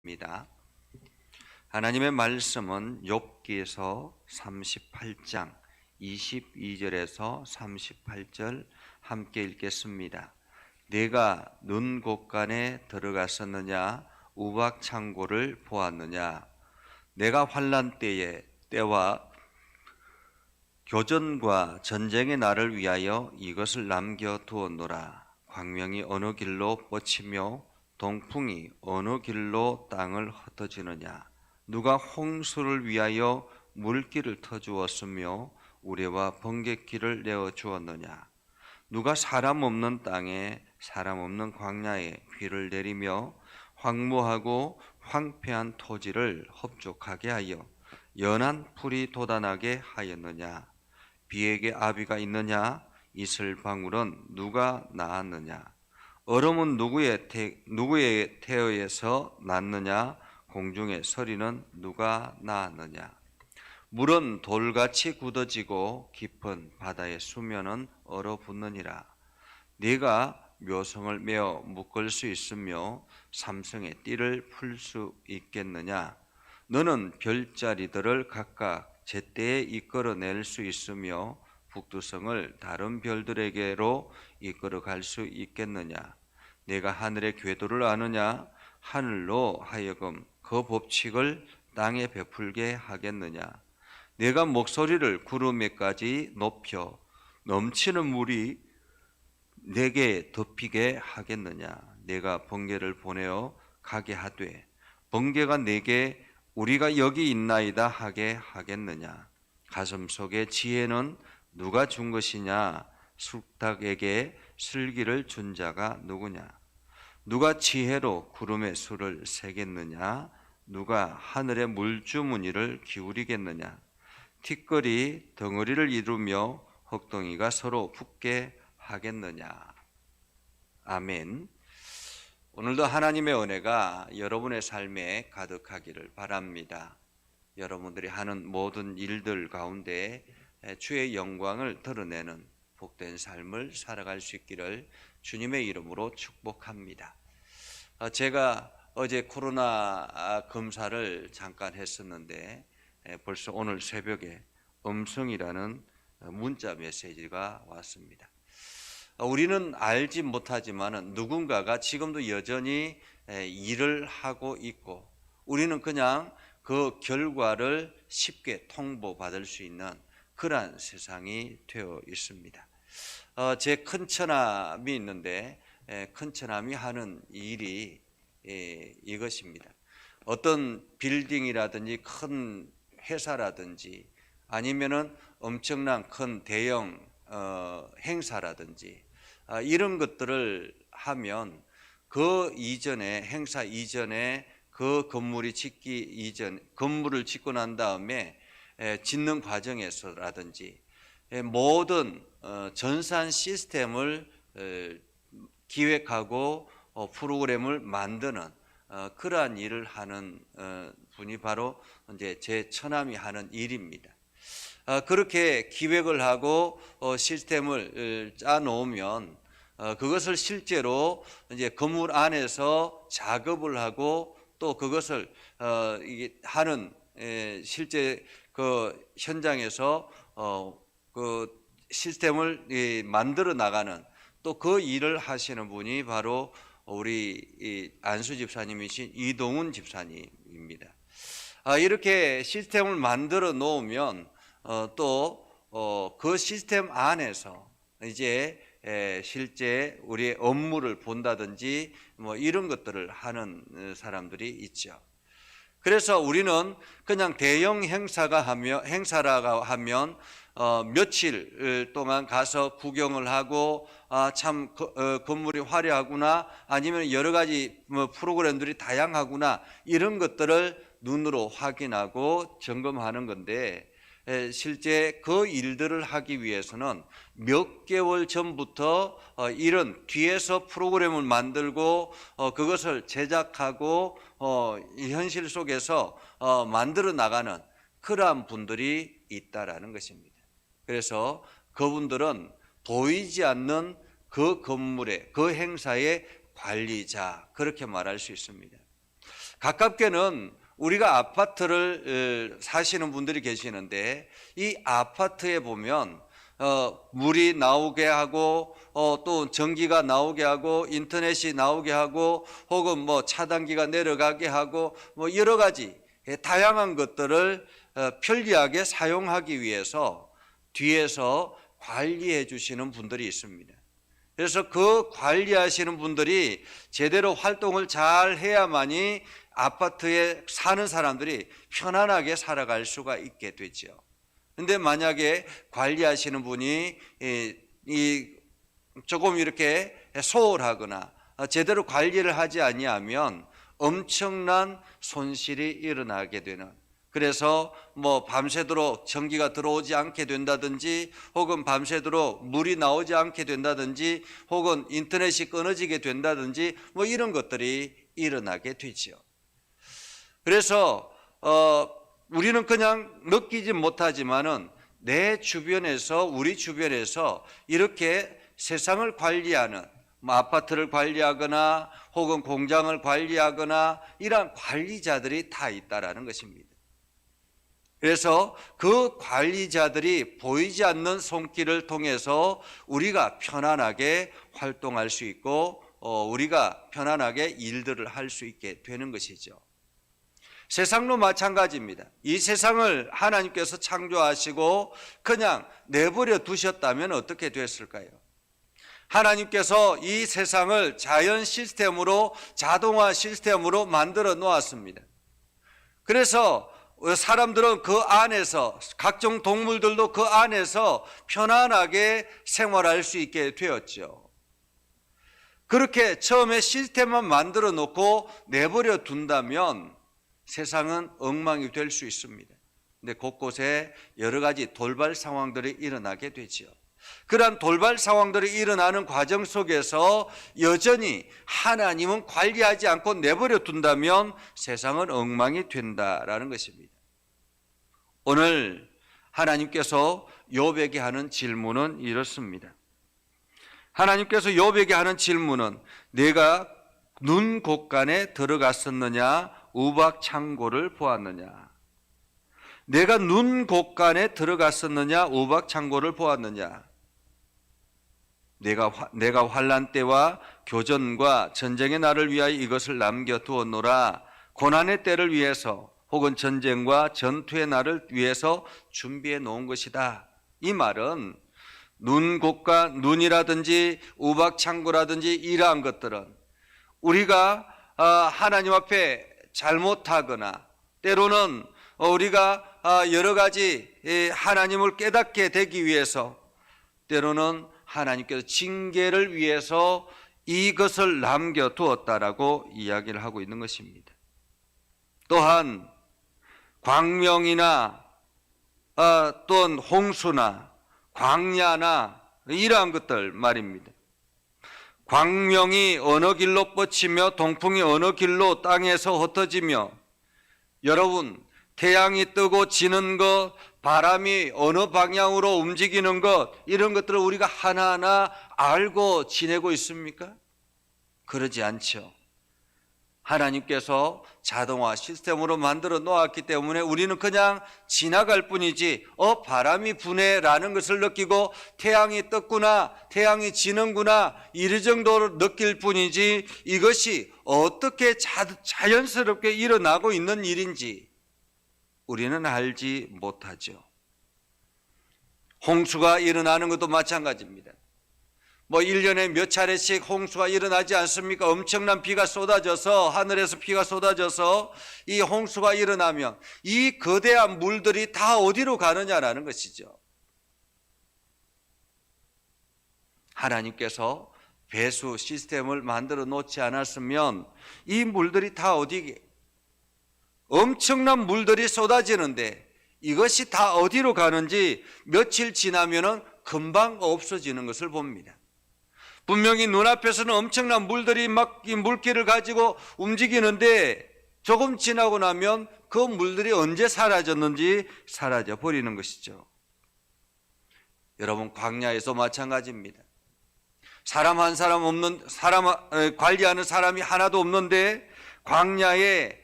입니다. 하나님의 말씀은 욥기에서 38장 22절에서 38절 함께 읽겠습니다. 내가 눈 곳간에 들어갔었느냐, 우박 창고를 보았느냐. 내가 환난 때와 교전과 전쟁의 날을 위하여 이것을 남겨두었노라. 광명이 어느 길로 뻗치며 동풍이 어느 길로 땅을 흩어지느냐. 누가 홍수를 위하여 물길을 터주었으며 우레와 번갯길을 내어주었느냐. 누가 사람 없는 땅에 사람 없는 광야에 비를 내리며 황무하고 황폐한 토지를 흡족하게 하여 연한 풀이 돋아나게 하였느냐. 비에게 아비가 있느냐. 이슬 방울은 누가 낳았느냐. 얼음은 누구의 태어에서 났느냐. 공중의 서리는 누가 낳았느냐. 물은 돌같이 굳어지고 깊은 바다의 수면은 얼어붙느니라. 네가 묘성을 메어 묶을 수 있으며 삼성의 띠를 풀 수 있겠느냐. 너는 별자리들을 각각 제때에 이끌어낼 수 있으며 북두성을 다른 별들에게로 이끌어갈 수 있겠느냐. 내가 하늘의 궤도를 아느냐. 하늘로 하여금 그 법칙을 땅에 베풀게 하겠느냐. 내가 목소리를 구름에까지 높여 넘치는 물이 내게 덮이게 하겠느냐. 내가 번개를 보내어 가게 하되 번개가 내게 우리가 여기 있나이다 하게 하겠느냐. 가슴속에 지혜는 누가 준 것이냐. 숙닥에게 슬기를 준 자가 누구냐. 누가 지혜로 구름의 수를 세겠느냐. 누가 하늘의 물주머니를 기울이겠느냐. 티끌이 덩어리를 이루며 흙덩이가 서로 붙게 하겠느냐. 아멘. 오늘도 하나님의 은혜가 여러분의 삶에 가득하기를 바랍니다. 여러분들이 하는 모든 일들 가운데 주의 영광을 드러내는 복된 삶을 살아갈 수 있기를 주님의 이름으로 축복합니다. 제가 어제 코로나 검사를 잠깐 했었는데 벌써 오늘 새벽에 음성이라는 문자 메시지가 왔습니다. 우리는 알지 못하지만 누군가가 지금도 여전히 일을 하고 있고 우리는 그냥 그 결과를 쉽게 통보받을 수 있는 그러한 세상이 되어 있습니다. 제 큰처남이 있는데 큰처남이 하는 일이 이것입니다. 어떤 빌딩이라든지 큰 회사라든지 아니면은 엄청난 큰 대형 행사라든지 이런 것들을 하면 그 이전에 행사 이전에 그 건물을 짓고 난 다음에 짓는 과정에서라든지 모든 전산 시스템을 기획하고 프로그램을 만드는 그러한 일을 하는 분이 바로 이제 제 처남이 하는 일입니다. 그렇게 기획을 하고 시스템을 짜 놓으면 그것을 실제로 이제 건물 안에서 작업을 하고 또 그것을 이게 하는 실제 그 현장에서 그 시스템을 만들어 나가는 또 그 일을 하시는 분이 바로 우리 안수 집사님이신 이동훈 집사님입니다. 이렇게 시스템을 만들어 놓으면 또 그 시스템 안에서 이제 실제 우리의 업무를 본다든지 뭐 이런 것들을 하는 사람들이 있죠. 그래서 우리는 그냥 대형 행사라고 하면 며칠 동안 가서 구경을 하고 참 건물이 화려하구나 아니면 여러 가지 프로그램들이 다양하구나 이런 것들을 눈으로 확인하고 점검하는 건데 실제 그 일들을 하기 위해서는 몇 개월 전부터 이런 뒤에서 프로그램을 만들고 그것을 제작하고 현실 속에서 만들어 나가는 그러한 분들이 있다라는 것입니다. 그래서 그분들은 보이지 않는 그 건물의 그 행사의 관리자 그렇게 말할 수 있습니다. 가깝게는 우리가 아파트를 사시는 분들이 계시는데 이 아파트에 보면 물이 나오게 하고 또 전기가 나오게 하고 인터넷이 나오게 하고 혹은 뭐 차단기가 내려가게 하고 뭐 여러 가지 다양한 것들을 편리하게 사용하기 위해서 뒤에서 관리해 주시는 분들이 있습니다. 그래서 그 관리하시는 분들이 제대로 활동을 잘 해야만이 아파트에 사는 사람들이 편안하게 살아갈 수가 있게 되죠. 그런데 만약에 관리하시는 분이 조금 이렇게 소홀하거나 제대로 관리를 하지 아니하면 엄청난 손실이 일어나게 되는, 그래서 뭐 밤새도록 전기가 들어오지 않게 된다든지 혹은 밤새도록 물이 나오지 않게 된다든지 혹은 인터넷이 끊어지게 된다든지 뭐 이런 것들이 일어나게 되죠. 그래서 우리는 그냥 느끼지 못하지만은 내 주변에서, 우리 주변에서 이렇게 세상을 관리하는, 뭐 아파트를 관리하거나 혹은 공장을 관리하거나 이러한 관리자들이 다 있다라는 것입니다. 그래서 그 관리자들이 보이지 않는 손길을 통해서 우리가 편안하게 활동할 수 있고 우리가 편안하게 일들을 할 수 있게 되는 것이죠. 세상도 마찬가지입니다. 이 세상을 하나님께서 창조하시고 그냥 내버려 두셨다면 어떻게 됐을까요? 하나님께서 이 세상을 자연 시스템으로, 자동화 시스템으로 만들어 놓았습니다. 그래서 사람들은 그 안에서, 각종 동물들도 그 안에서 편안하게 생활할 수 있게 되었죠. 그렇게 처음에 시스템만 만들어 놓고 내버려 둔다면 세상은 엉망이 될 수 있습니다. 근데 곳곳에 여러 가지 돌발 상황들이 일어나게 되죠. 그러한 돌발 상황들이 일어나는 과정 속에서 여전히 하나님은 관리하지 않고 내버려 둔다면 세상은 엉망이 된다라는 것입니다. 오늘 하나님께서 욥에게 하는 질문은 이렇습니다. 하나님께서 욥에게 하는 질문은 내가 눈 곳간에 들어갔었느냐 우박 창고를 보았느냐. 내가 눈 곳간에 들어갔었느냐 우박 창고를 보았느냐. 내가 환난 때와 교전과 전쟁의 날을 위하여 이것을 남겨두었노라. 고난의 때를 위해서 혹은 전쟁과 전투의 날을 위해서 준비해 놓은 것이다. 이 말은 눈 곳간, 눈이라든지 우박 창고라든지 이러한 것들은 우리가 하나님 앞에 잘못하거나 때로는 우리가 여러 가지 하나님을 깨닫게 되기 위해서 때로는 하나님께서 징계를 위해서 이것을 남겨두었다라고 이야기를 하고 있는 것입니다. 또한 광명이나 또는 홍수나 광야나 이러한 것들 말입니다. 광명이 어느 길로 뻗치며 동풍이 어느 길로 땅에서 흩어지며, 여러분 태양이 뜨고 지는 것, 바람이 어느 방향으로 움직이는 것, 이런 것들을 우리가 하나하나 알고 지내고 있습니까? 그러지 않죠. 하나님께서 자동화 시스템으로 만들어 놓았기 때문에 우리는 그냥 지나갈 뿐이지 바람이 부네라는 것을 느끼고 태양이 떴구나, 태양이 지는구나 이런 정도로 느낄 뿐이지 이것이 어떻게 자연스럽게 일어나고 있는 일인지 우리는 알지 못하죠. 홍수가 일어나는 것도 마찬가지입니다. 뭐 1년에 몇 차례씩 홍수가 일어나지 않습니까? 엄청난 비가 쏟아져서, 하늘에서 비가 쏟아져서 이 홍수가 일어나면 이 거대한 물들이 다 어디로 가느냐라는 것이죠. 하나님께서 배수 시스템을 만들어 놓지 않았으면 이 물들이 다 어디에, 엄청난 물들이 쏟아지는데 이것이 다 어디로 가는지 며칠 지나면은 금방 없어지는 것을 봅니다. 분명히 눈앞에서는 엄청난 물들이 막 이 물길을 가지고 움직이는데 조금 지나고 나면 그 물들이 언제 사라졌는지 사라져 버리는 것이죠. 여러분 광야에서 마찬가지입니다. 사람 관리하는 사람이 하나도 없는데 광야에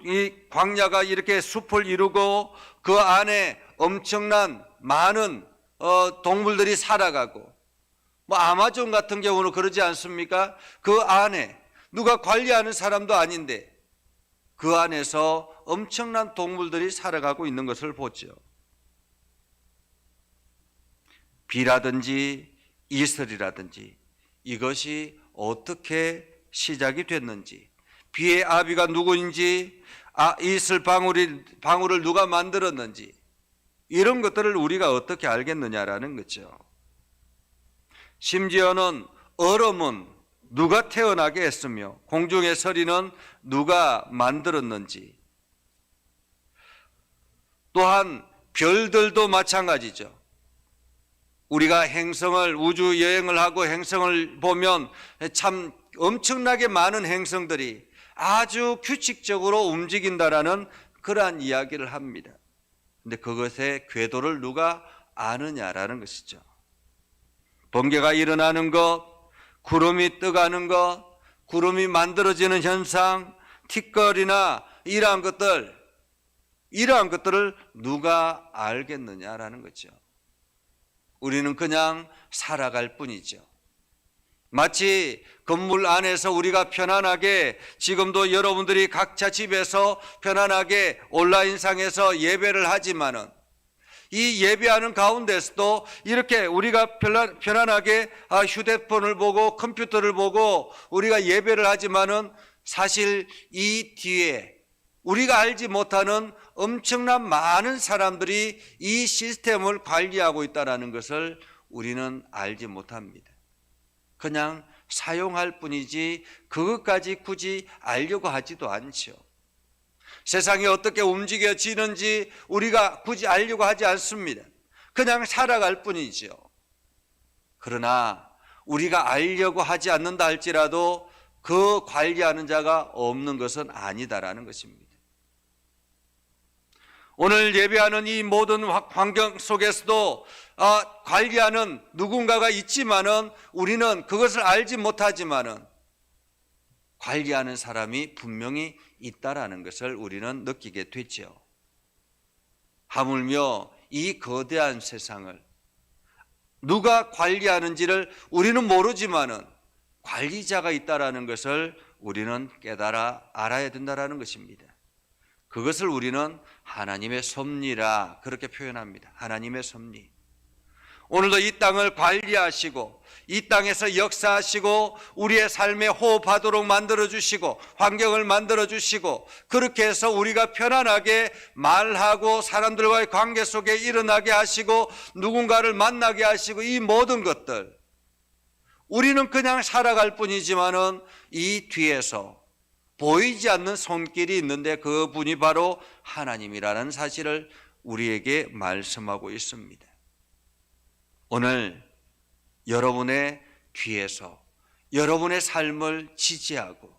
이 광야가 이렇게 숲을 이루고 그 안에 엄청난 많은 동물들이 살아가고, 뭐 아마존 같은 경우는 그러지 않습니까? 그 안에 누가 관리하는 사람도 아닌데 그 안에서 엄청난 동물들이 살아가고 있는 것을 보죠. 비라든지 이슬이라든지 이것이 어떻게 시작이 됐는지, 비의 아비가 누구인지, 이슬 방울을 누가 만들었는지, 이런 것들을 우리가 어떻게 알겠느냐라는 거죠. 심지어는 얼음은 누가 태어나게 했으며 공중의 서리는 누가 만들었는지, 또한 별들도 마찬가지죠. 우리가 행성을, 우주 여행을 하고 행성을 보면 참 엄청나게 많은 행성들이 아주 규칙적으로 움직인다라는 그러한 이야기를 합니다. 근데 그것의 궤도를 누가 아느냐라는 것이죠. 번개가 일어나는 것, 구름이 떠가는 것, 구름이 만들어지는 현상, 티끌이나 이러한 것들을 누가 알겠느냐라는 거죠. 우리는 그냥 살아갈 뿐이죠. 마치 건물 안에서 우리가 편안하게, 지금도 여러분들이 각자 집에서 편안하게 온라인상에서 예배를 하지만은, 이 예배하는 가운데서도 이렇게 우리가 편안하게 휴대폰을 보고 컴퓨터를 보고 우리가 예배를 하지만은 사실 이 뒤에 우리가 알지 못하는 엄청난 많은 사람들이 이 시스템을 관리하고 있다는 것을 우리는 알지 못합니다. 그냥 사용할 뿐이지 그것까지 굳이 알려고 하지도 않죠. 세상이 어떻게 움직여지는지 우리가 굳이 알려고 하지 않습니다. 그냥 살아갈 뿐이죠. 그러나 우리가 알려고 하지 않는다 할지라도 그 관리하는 자가 없는 것은 아니다라는 것입니다. 오늘 예배하는 이 모든 환경 속에서도 관리하는 누군가가 있지만은 우리는 그것을 알지 못하지만은 관리하는 사람이 분명히 있다라는 것을 우리는 느끼게 되죠. 하물며 이 거대한 세상을 누가 관리하는지를 우리는 모르지만은 관리자가 있다라는 것을 우리는 알아야 된다라는 것입니다. 그것을 우리는 하나님의 섭리라 그렇게 표현합니다. 하나님의 섭리. 오늘도 이 땅을 관리하시고 이 땅에서 역사하시고 우리의 삶에 호흡하도록 만들어주시고 환경을 만들어주시고 그렇게 해서 우리가 편안하게 말하고 사람들과의 관계 속에 일어나게 하시고 누군가를 만나게 하시고 이 모든 것들 우리는 그냥 살아갈 뿐이지만은 이 뒤에서 보이지 않는 손길이 있는데 그 분이 바로 하나님이라는 사실을 우리에게 말씀하고 있습니다. 오늘 여러분의 뒤에서 여러분의 삶을 지지하고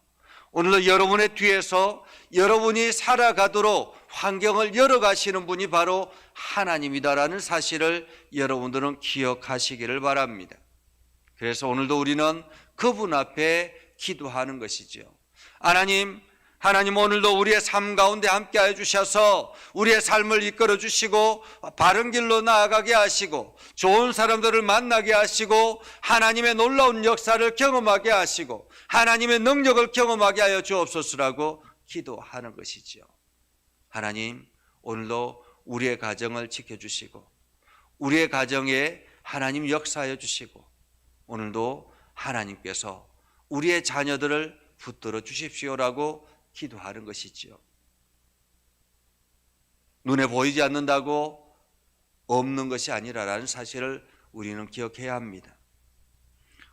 오늘도 여러분의 뒤에서 여러분이 살아가도록 환경을 열어가시는 분이 바로 하나님이다라는 사실을 여러분들은 기억하시기를 바랍니다. 그래서 오늘도 우리는 그분 앞에 기도하는 것이죠. 하나님 오늘도 우리의 삶 가운데 함께하여 주셔서 우리의 삶을 이끌어 주시고 바른 길로 나아가게 하시고 좋은 사람들을 만나게 하시고 하나님의 놀라운 역사를 경험하게 하시고 하나님의 능력을 경험하게 하여 주옵소서라고 기도하는 것이지요. 하나님 오늘도 우리의 가정을 지켜주시고 우리의 가정에 하나님 역사하여 주시고 오늘도 하나님께서 우리의 자녀들을 붙들어 주십시오라고 기도하는 것이지요. 눈에 보이지 않는다고 없는 것이 아니라라는 사실을 우리는 기억해야 합니다.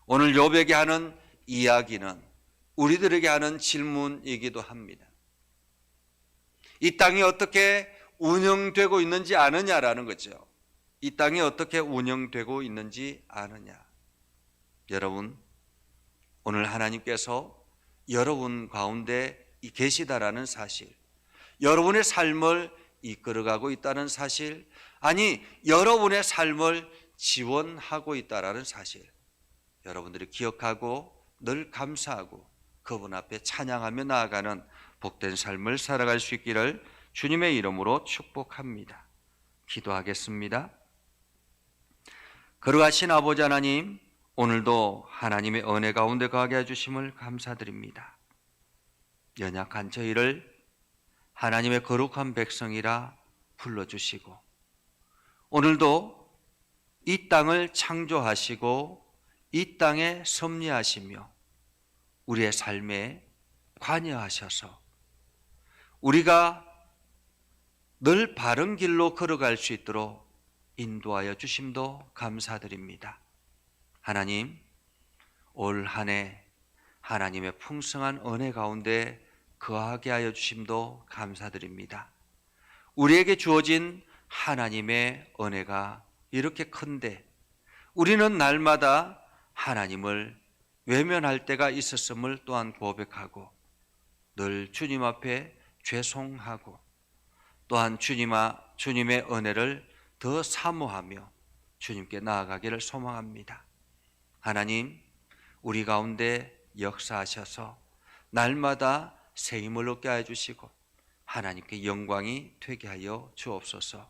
오늘 욥에게 하는 이야기는 우리들에게 하는 질문이기도 합니다. 이 땅이 어떻게 운영되고 있는지 아느냐라는 거죠. 이 땅이 어떻게 운영되고 있는지 아느냐. 여러분, 오늘 하나님께서 여러분 가운데 계시다라는 사실, 여러분의 삶을 이끌어가고 있다는 사실, 아니 여러분의 삶을 지원하고 있다라는 사실, 여러분들이 기억하고 늘 감사하고 그분 앞에 찬양하며 나아가는 복된 삶을 살아갈 수 있기를 주님의 이름으로 축복합니다. 기도하겠습니다. 거룩하신 아버지 하나님, 오늘도 하나님의 은혜 가운데 거하게 해주심을 감사드립니다. 연약한 저희를 하나님의 거룩한 백성이라 불러주시고, 오늘도 이 땅을 창조하시고 이 땅에 섭리하시며 우리의 삶에 관여하셔서 우리가 늘 바른 길로 걸어갈 수 있도록 인도하여 주심도 감사드립니다. 하나님, 올 한 해 하나님의 풍성한 은혜 가운데 거하게 하여 주심도 감사드립니다. 우리에게 주어진 하나님의 은혜가 이렇게 큰데 우리는 날마다 하나님을 외면할 때가 있었음을 또한 고백하고, 늘 주님 앞에 죄송하고, 또한 주님의 은혜를 더 사모하며 주님께 나아가기를 소망합니다. 하나님, 우리 가운데 역사하셔서 날마다 새 힘을 얻게 하여 주시고 하나님께 영광이 되게 하여 주옵소서.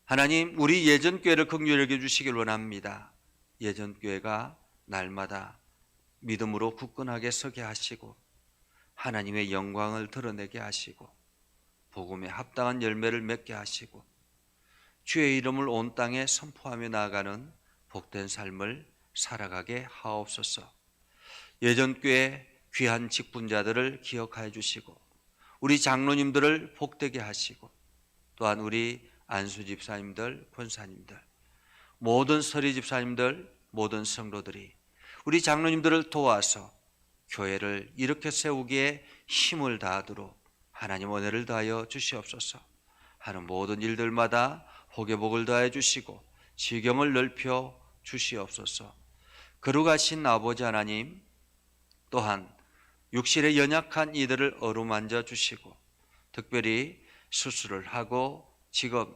하나님, 우리 예전교회를 긍휼히 여겨 주시길 원합니다. 예전교회가 날마다 믿음으로 굳건하게 서게 하시고 하나님의 영광을 드러내게 하시고 복음에 합당한 열매를 맺게 하시고 주의 이름을 온 땅에 선포하며 나아가는 복된 삶을 살아가게 하옵소서. 예전교회 귀한 직분자들을 기억하여 주시고 우리 장로님들을 복되게 하시고, 또한 우리 안수 집사님들, 권사님들, 모든 서리 집사님들, 모든 성도들이 우리 장로님들을 도와서 교회를 이렇게 세우기에 힘을 다하도록 하나님 은혜를 다하여 주시옵소서. 하는 모든 일들마다 복의 복을 다하여 주시고 지경을 넓혀 주시옵소서. 거룩하신 아버지 하나님, 또한 육신에 연약한 이들을 어루만져 주시고 특별히 수술을 하고 지금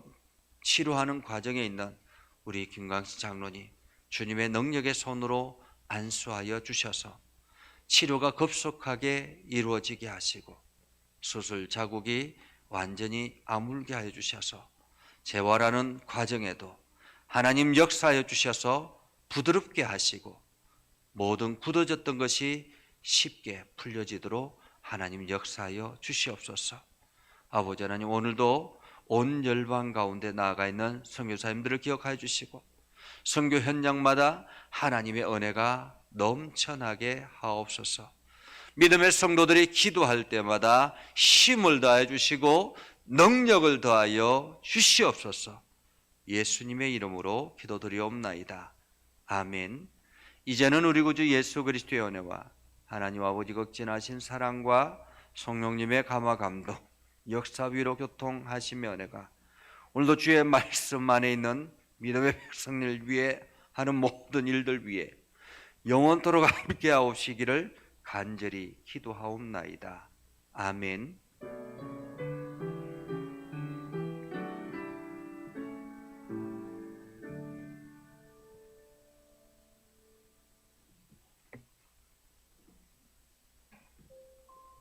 치료하는 과정에 있는 우리 김광식 장로님, 주님의 능력의 손으로 안수하여 주셔서 치료가 급속하게 이루어지게 하시고 수술 자국이 완전히 아물게 하여 주셔서 재활하는 과정에도 하나님 역사하여 주셔서 부드럽게 하시고 모든 굳어졌던 것이 쉽게 풀려지도록 하나님 역사하여 주시옵소서. 아버지 하나님, 오늘도 온 열방 가운데 나아가 있는 선교사님들을 기억하여 주시고 선교 현장마다 하나님의 은혜가 넘쳐나게 하옵소서. 믿음의 성도들이 기도할 때마다 힘을 다해 주시고 능력을 더하여 주시옵소서. 예수님의 이름으로 기도드리옵나이다. 아멘. 이제는 우리 구주 예수 그리스도의 은혜와 하나님 아버지 극진하신 사랑과 성령님의 감화 감동, 역사 위로 교통하시며 은혜가 오늘도 주의 말씀 안에 있는 믿음의 백성을 위해 하는 모든 일들 위해 영원토록 함께 하옵시기를 간절히 기도하옵나이다. 아멘.